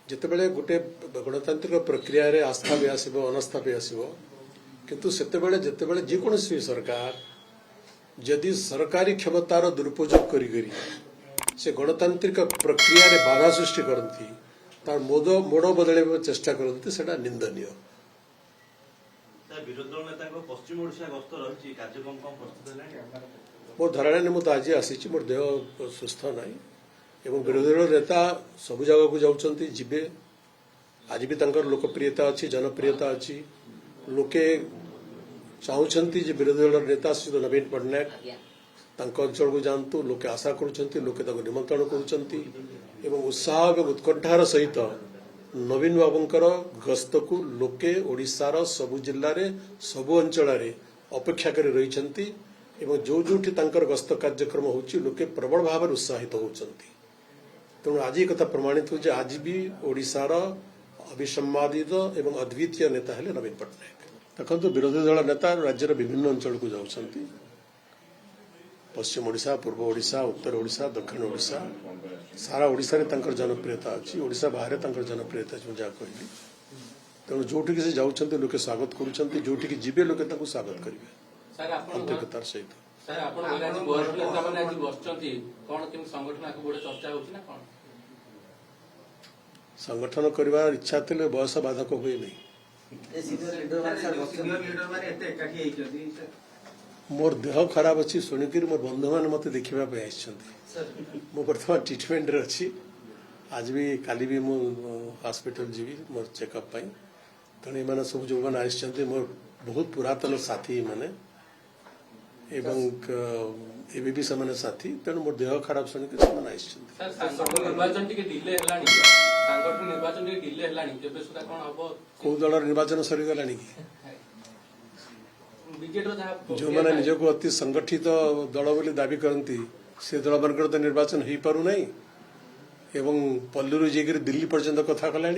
जितेबाला गोटे गणतांत्रिक प्रक्रिया रे आस्था भी आसब अनास्था भी आसब किंतु सेतेबाला जितेबाला जेकोसी सरकार जदि सरकारी क्षमतार दुरुपयोग करी से गणतांत्रिक प्रक्रिया रे बाधा सृष्टि करती तार मोड़ बदल चेष्टा करती से निंदनीय। पश्चिम ओडिशा गस्त रही कार्यक्रम कम प्रस्तुत है मोर धारणा मुझे आज आसी मोर देह सुस्थ ना एवं विरोधी दल नेता सबु जगह को जाऊँच जीवे आज भी तंकर लोकप्रियता अच्छी जनप्रियता अच्छी लोके चाहूँगी विरोधी दल नेता श्री नवीन पट्टनायक अंचल को जातु लोके आशा करुँच लोके निमंत्रण कर उत्साह और उत्कंठार सहित नवीन बाबूंकर गस्त को लोके ओडिशार सबु जिल्ला रे सबु अंचल अपेक्षा कर रही जो जोठी तांकर गस्त कार्यक्रम होची लोके प्रबल भाव उत्साहित होती तेणु आज कथा प्रमाणित हो आज भी ओडिशार अविसंवादित एवं अद्वितीय नेता है नवीन पट्टनायक। देखो विरोधी दल नेता राज्यर विभिन्न अंचल को जाऊँच पश्चिम ओडिशा पूर्व ओडिशा उत्तर ओडिशा दक्षिण ओडिशा सारा ओडिशा रे जनप्रियता अच्छी ओडिशा बाहर जनप्रियता अच्छी जहाँ कहली तेणु जोटि से जाऊँच लोके स्वागत करुँच जोटि जीवे लोके स्वागत करेंगे आंतरिकतार सहित। संगठन कर इच्छा थे बयस बाधक हुए नहीं मोर देह खराब अच्छी शुणिक मोर बंधु मैंने मत देखा बर्तमान ट्रिटमेंट अच्छी आज भी काली भी हॉस्पिटल जीवी मोर चेकअप तेणु ये सब जो मैंने आसते मोर बहुत पुरातन साथी मैंने एवं एबी भी से साथी तेणु मोर देह खराब शुणिक कौ दल निर्वाचन सरीगला जो मैंने निजक अति संगठित दल बोली दाबी करती से दल मान तो निर्वाचन हो पार ना एवं पल्लू जाकर दिल्ली पर्यंत कथा कला।